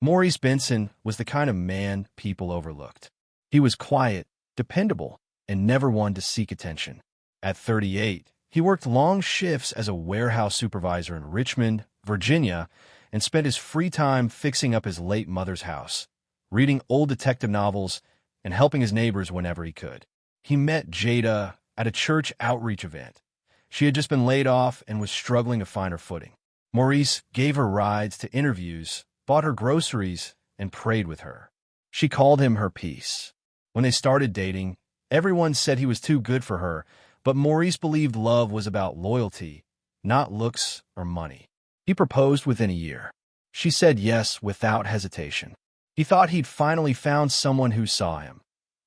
Maurice Benson was the kind of man people overlooked. He was quiet, dependable, and never one to seek attention. At 38, he worked long shifts as a warehouse supervisor in Richmond, Virginia, and spent his free time fixing up his late mother's house, reading old detective novels, and helping his neighbors whenever he could. He met Jada at a church outreach event. She had just been laid off and was struggling to find her footing. Maurice gave her rides to interviews, bought her groceries, and prayed with her. She called him her peace. When they started dating, everyone said he was too good for her, but Maurice believed love was about loyalty, not looks or money. He proposed within a year. She said yes without hesitation. He thought he'd finally found someone who saw him,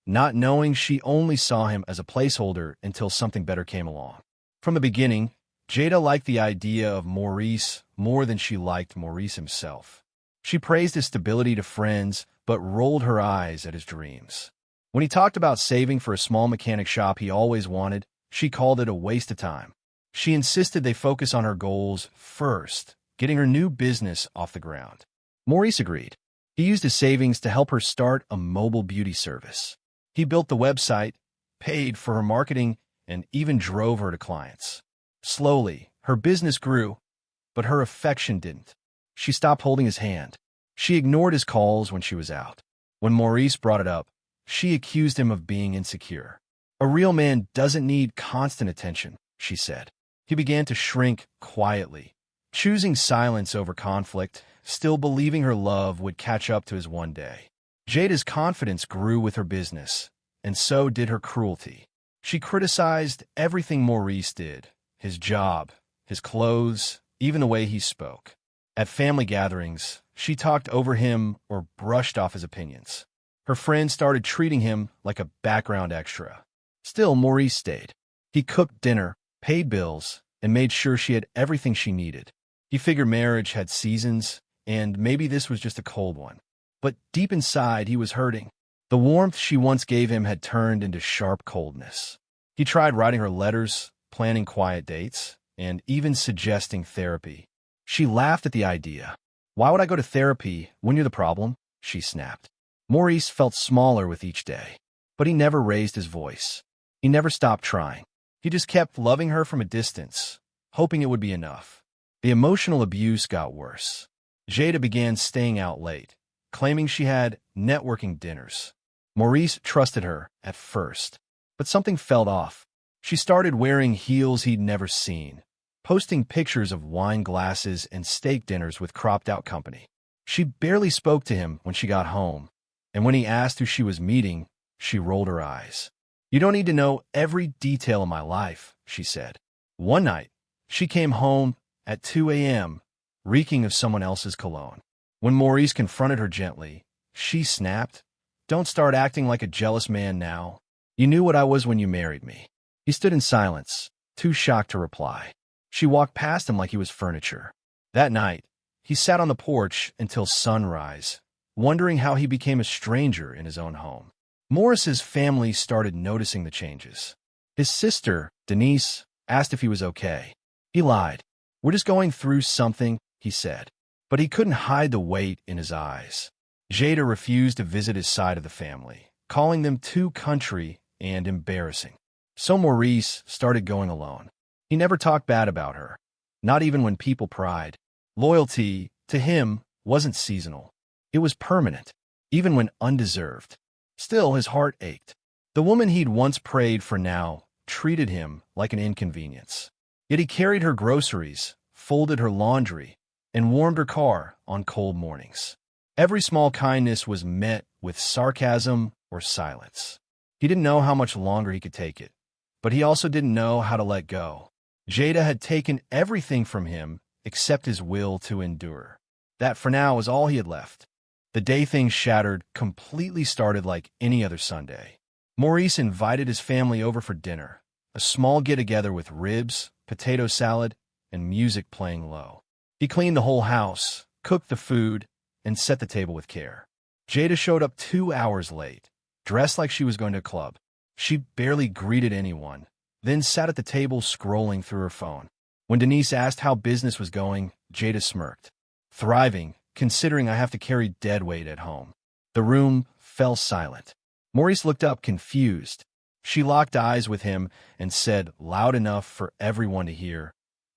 not knowing she only saw him as a placeholder until something better came along. From the beginning, Jada liked the idea of Maurice more than she liked Maurice himself. She praised his stability to friends, but rolled her eyes at his dreams. When he talked about saving for a small mechanic shop he always wanted, she called it a waste of time. She insisted they focus on her goals first, getting her new business off the ground. Maurice agreed. He used his savings to help her start a mobile beauty service. He built the website, paid for her marketing, and even drove her to clients. Slowly, her business grew, but her affection didn't. She stopped holding his hand. She ignored his calls when she was out. When Maurice brought it up, she accused him of being insecure. A real man doesn't need constant attention, she said. He began to shrink quietly, choosing silence over conflict, still believing her love would catch up to his one day. Jada's confidence grew with her business, and so did her cruelty. She criticized everything Maurice did, his job, his clothes, even the way he spoke. At family gatherings, she talked over him or brushed off his opinions. Her friends started treating him like a background extra. Still, Maurice stayed. He cooked dinner, paid bills, and made sure she had everything she needed. He figured marriage had seasons, and maybe this was just a cold one. But deep inside, he was hurting. The warmth she once gave him had turned into sharp coldness. He tried writing her letters, planning quiet dates, and even suggesting therapy. She laughed at the idea. "Why would I go to therapy when you're the problem?" she snapped. Maurice felt smaller with each day, but he never raised his voice. He never stopped trying. He just kept loving her from a distance, hoping it would be enough. The emotional abuse got worse. Jada began staying out late, claiming she had networking dinners. Maurice trusted her at first, but something felt off. She started wearing heels he'd never seen, posting pictures of wine glasses and steak dinners with cropped-out company. She barely spoke to him when she got home, and when he asked who she was meeting, she rolled her eyes. "You don't need to know every detail of my life," she said. One night, she came home at 2 a.m., reeking of someone else's cologne. When Maurice confronted her gently, she snapped, "Don't start acting like a jealous man now. You knew what I was when you married me." He stood in silence, too shocked to reply. She walked past him like he was furniture. That night, he sat on the porch until sunrise, wondering how he became a stranger in his own home. Maurice's family started noticing the changes. His sister, Denise, asked if he was okay. He lied. "We're just going through something," he said. But he couldn't hide the weight in his eyes. Jada refused to visit his side of the family, calling them too country and embarrassing. So Maurice started going alone. He never talked bad about her, not even when people pried. Loyalty, to him, wasn't seasonal. It was permanent, even when undeserved. Still, his heart ached. The woman he'd once prayed for now treated him like an inconvenience. Yet he carried her groceries, folded her laundry, and warmed her car on cold mornings. Every small kindness was met with sarcasm or silence. He didn't know how much longer he could take it, but he also didn't know how to let go. Jada had taken everything from him except his will to endure. That, for now, was all he had left. The day things shattered completely started like any other Sunday. Maurice invited his family over for dinner, a small get-together with ribs, potato salad, and music playing low. He cleaned the whole house, cooked the food, and set the table with care. Jada showed up 2 hours late, dressed like she was going to a club. She barely greeted anyone, then sat at the table scrolling through her phone. When Denise asked how business was going, Jada smirked. "Thriving," considering I have to carry dead weight at home." The room fell silent. Maurice looked up, confused. She locked eyes with him and said, loud enough for everyone to hear,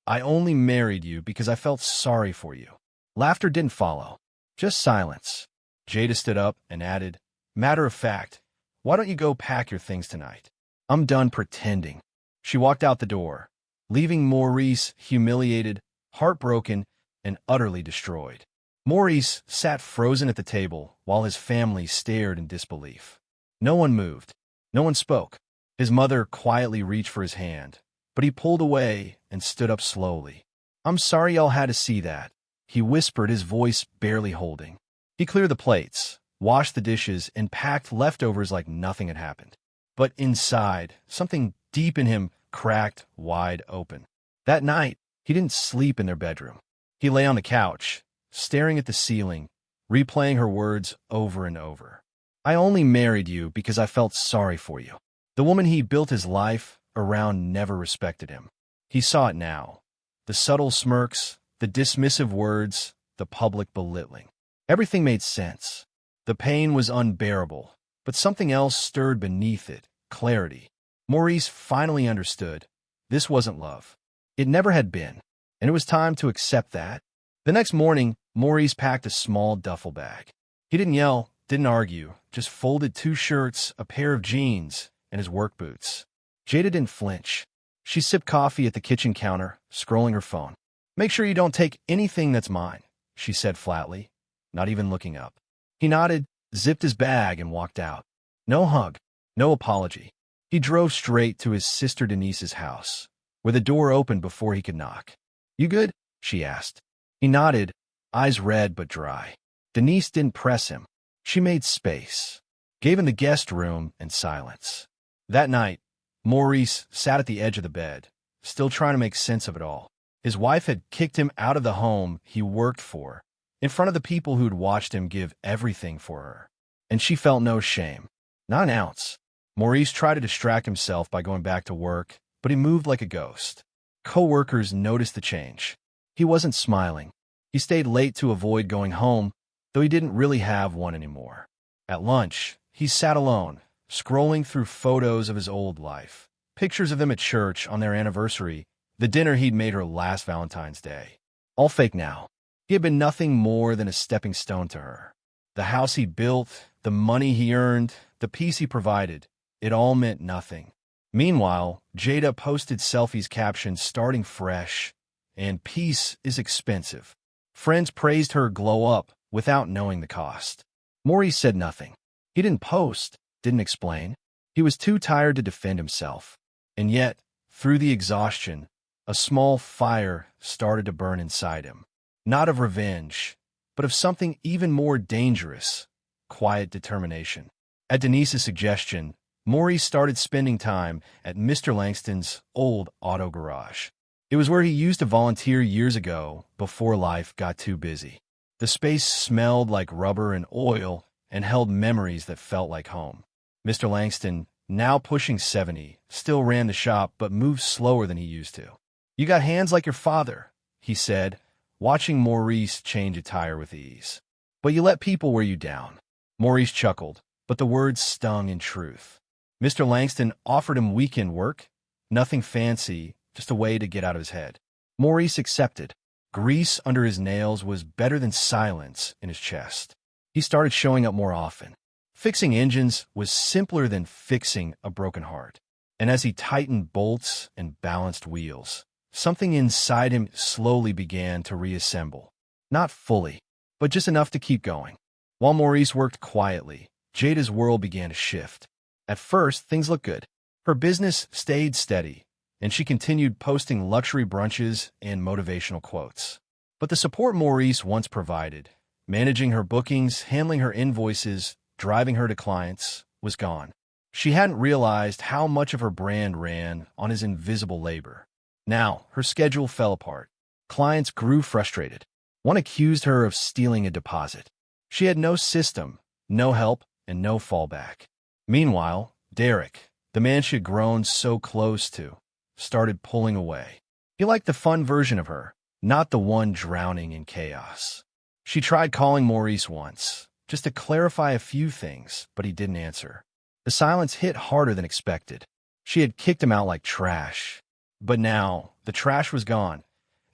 "I only married you because I felt sorry for you." Laughter didn't follow, just silence. Jada stood up and added, "Matter of fact, why don't you go pack your things tonight? I'm done pretending." She walked out the door, leaving Maurice humiliated, heartbroken, and utterly destroyed. Maurice sat frozen at the table while his family stared in disbelief. No one moved. No one spoke. His mother quietly reached for his hand, but he pulled away and stood up slowly. "I'm sorry y'all had to see that," he whispered, his voice barely holding. He cleared the plates, washed the dishes, and packed leftovers like nothing had happened. But inside, something deep in him cracked wide open. That night, he didn't sleep in their bedroom. He lay on the couch, staring at the ceiling, replaying her words over and over. "I only married you because I felt sorry for you." The woman he built his life around never respected him. He saw it now. The subtle smirks, the dismissive words, the public belittling. Everything made sense. The pain was unbearable, but something else stirred beneath it, clarity. Maurice finally understood. This wasn't love. It never had been, and it was time to accept that. The next morning, Maurice packed a small duffel bag. He didn't yell, didn't argue, just folded 2 shirts, a pair of jeans, and his work boots. Jada didn't flinch. She sipped coffee at the kitchen counter, scrolling her phone. "Make sure you don't take anything that's mine," she said flatly, not even looking up. He nodded, zipped his bag, and walked out. No hug, no apology. He drove straight to his sister Denise's house, where the door opened before he could knock. "You good?" she asked. He nodded, eyes red but dry. Denise didn't press him. She made space, gave him the guest room and silence. That night, Maurice sat at the edge of the bed, still trying to make sense of it all. His wife had kicked him out of the home he worked for, in front of the people who'd watched him give everything for her. And she felt no shame, not an ounce. Maurice tried to distract himself by going back to work, but he moved like a ghost. Co-workers noticed the change. He wasn't smiling. He stayed late to avoid going home, though he didn't really have one anymore. At lunch, he sat alone, scrolling through photos of his old life, pictures of them at church on their anniversary, the dinner he'd made her last Valentine's Day. All fake now. He had been nothing more than a stepping stone to her. The house he built, the money he earned, the peace he provided, it all meant nothing. Meanwhile, Jada posted selfies captioned "starting fresh," and "peace is expensive." Friends praised her glow up without knowing the cost. Maurice said nothing. He didn't post, didn't explain. He was too tired to defend himself. And yet, through the exhaustion, a small fire started to burn inside him. Not of revenge, but of something even more dangerous: quiet determination. At Denise's suggestion, Maurice started spending time at Mr. Langston's old auto garage. It was where he used to volunteer years ago, before life got too busy. The space smelled like rubber and oil and held memories that felt like home. Mr. Langston, now pushing 70, still ran the shop but moved slower than he used to. "You got hands like your father," he said, watching Maurice change a tire with ease. "But you let people wear you down." Maurice chuckled, but the words stung in truth. Mr. Langston offered him weekend work, nothing fancy, just a way to get out of his head. Maurice accepted. Grease under his nails was better than silence in his chest. He started showing up more often. Fixing engines was simpler than fixing a broken heart. And as he tightened bolts and balanced wheels, something inside him slowly began to reassemble. Not fully, but just enough to keep going. While Maurice worked quietly, Jada's world began to shift. At first, things looked good. Her business stayed steady, and she continued posting luxury brunches and motivational quotes. But the support Maurice once provided, managing her bookings, handling her invoices, driving her to clients, was gone. She hadn't realized how much of her brand ran on his invisible labor. Now, her schedule fell apart. Clients grew frustrated. One accused her of stealing a deposit. She had no system, no help, and no fallback. Meanwhile, Derek, the man she had grown so close to, started pulling away. He liked the fun version of her, not the one drowning in chaos. She tried calling Maurice once, just to clarify a few things, but he didn't answer. The silence hit harder than expected. She had kicked him out like trash. But now, the trash was gone,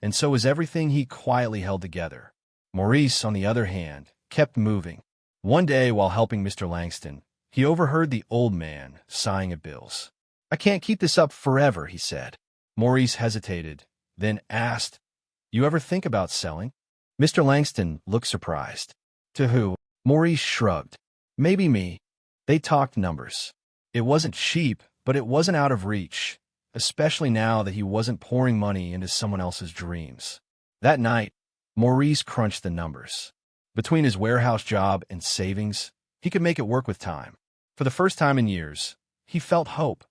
and so was everything he quietly held together. Maurice, on the other hand, kept moving. One day, while helping Mr. Langston, he overheard the old man sighing at bills. "I can't keep this up forever," he said. Maurice hesitated, then asked, "You ever think about selling?" Mr. Langston looked surprised. "To who?" Maurice shrugged. "Maybe me." They talked numbers. It wasn't cheap, but it wasn't out of reach, especially now that he wasn't pouring money into someone else's dreams. That night, Maurice crunched the numbers. Between his warehouse job and savings, he could make it work with time. For the first time in years, he felt hope.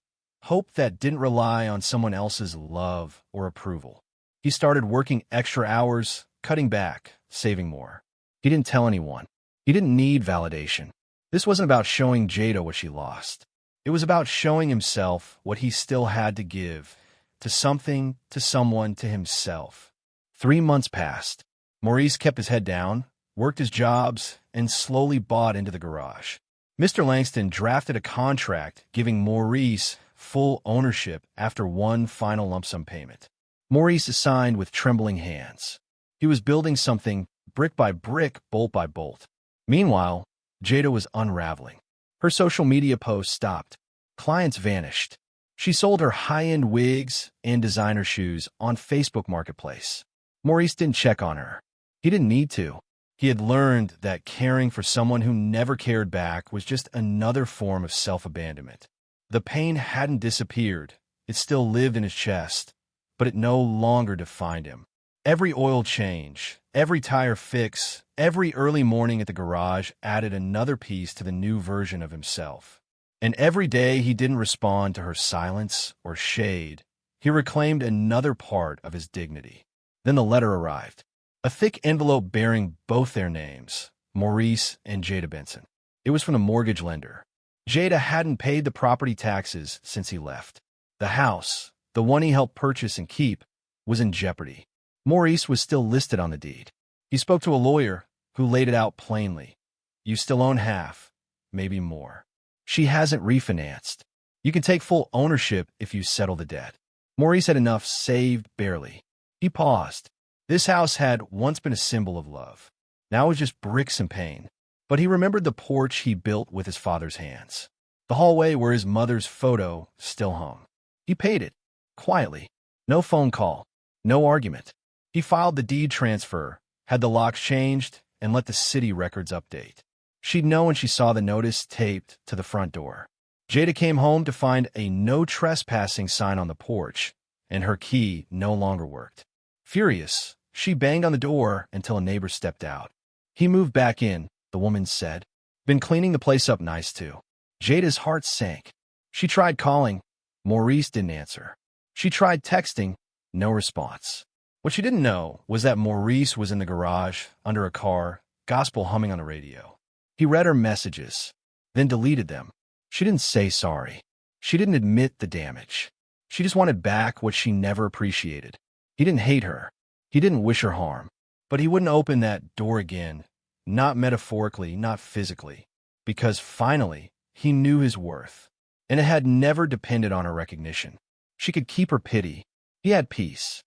Hope that didn't rely on someone else's love or approval. He started working extra hours, cutting back, saving more. He didn't tell anyone. He didn't need validation. This wasn't about showing Jada what she lost. It was about showing himself what he still had to give, to something, to someone, to himself. 3 months passed. Maurice kept his head down, worked his jobs, and slowly bought into the garage. Mr. Langston drafted a contract giving Maurice full ownership after one final lump sum payment. Maurice signed with trembling hands. He was building something brick by brick, bolt by bolt. Meanwhile, Jada was unraveling. Her social media posts stopped. Clients vanished. She sold her high-end wigs and designer shoes on Facebook Marketplace. Maurice didn't check on her. He didn't need to. He had learned that caring for someone who never cared back was just another form of self-abandonment. The pain hadn't disappeared. It still lived in his chest, but it no longer defined him. Every oil change, every tire fix, every early morning at the garage added another piece to the new version of himself. And every day he didn't respond to her silence or shade, he reclaimed another part of his dignity. Then the letter arrived. A thick envelope bearing both their names, Maurice and Jada Benson. It was from the mortgage lender. Jada hadn't paid the property taxes since he left. The house, the one he helped purchase and keep, was in jeopardy. Maurice was still listed on the deed. He spoke to a lawyer who laid it out plainly. "You still own half, maybe more. She hasn't refinanced. You can take full ownership if you settle the debt." Maurice had enough saved barely. He paused. This house had once been a symbol of love. Now it was just bricks and pain. But he remembered the porch he built with his father's hands. The hallway where his mother's photo still hung. He paid it, quietly. No phone call, no argument. He filed the deed transfer, had the locks changed, and let the city records update. She'd know when she saw the notice taped to the front door. Jada came home to find a no trespassing sign on the porch, and her key no longer worked. Furious, she banged on the door until a neighbor stepped out. "He moved back in," the woman said. "Been cleaning the place up nice, too." Jada's heart sank. She tried calling. Maurice didn't answer. She tried texting. No response. What she didn't know was that Maurice was in the garage, under a car, gospel humming on the radio. He read her messages, then deleted them. She didn't say sorry. She didn't admit the damage. She just wanted back what she never appreciated. He didn't hate her. He didn't wish her harm. But he wouldn't open that door again, not metaphorically, not physically, because finally he knew his worth, and it had never depended on her recognition. She could keep her pity. He had peace.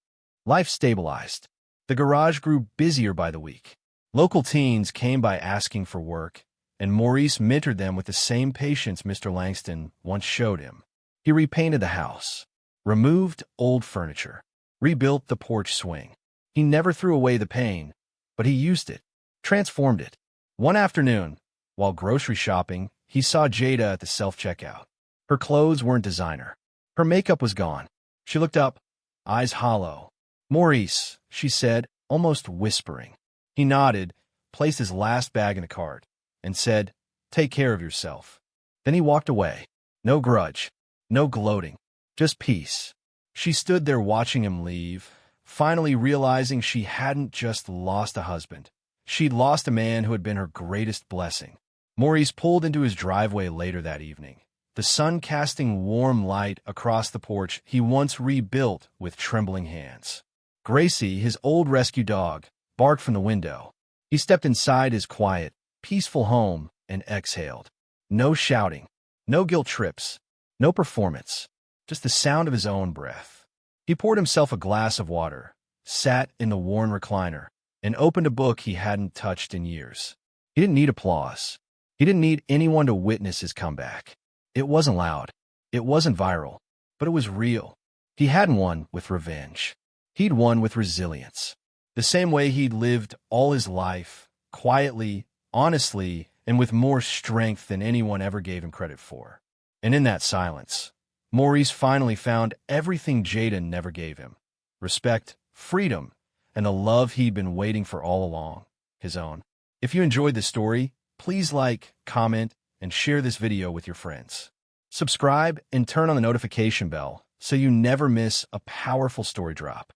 Life stabilized. The garage grew busier by the week. Local teens came by asking for work, and Maurice mentored them with the same patience Mr. Langston once showed him. He repainted the house, removed old furniture, rebuilt the porch swing. He never threw away the pain, but he used it, transformed it. One afternoon, while grocery shopping, he saw Jada at the self-checkout. Her clothes weren't designer. Her makeup was gone. She looked up, eyes hollow. "Maurice," she said, almost whispering. He nodded, placed his last bag in the cart, and said, "Take care of yourself." Then he walked away. No grudge, no gloating, just peace. She stood there watching him leave, finally realizing she hadn't just lost a husband. She'd lost a man who had been her greatest blessing. Maurice pulled into his driveway later that evening, the sun casting warm light across the porch he once rebuilt with trembling hands. Gracie, his old rescue dog, barked from the window. He stepped inside his quiet, peaceful home and exhaled. No shouting, no guilt trips, no performance, just the sound of his own breath. He poured himself a glass of water, sat in the worn recliner, and opened a book he hadn't touched in years. He didn't need applause. He didn't need anyone to witness his comeback. It wasn't loud. It wasn't viral, but it was real. He hadn't won with revenge. He'd won with resilience. The same way he'd lived all his life, quietly, honestly, and with more strength than anyone ever gave him credit for. And in that silence, Maurice finally found everything Jaden never gave him: respect, freedom, and the love he'd been waiting for all along, his own. If you enjoyed this story, please like, comment, and share this video with your friends. Subscribe and turn on the notification bell so you never miss a powerful story drop.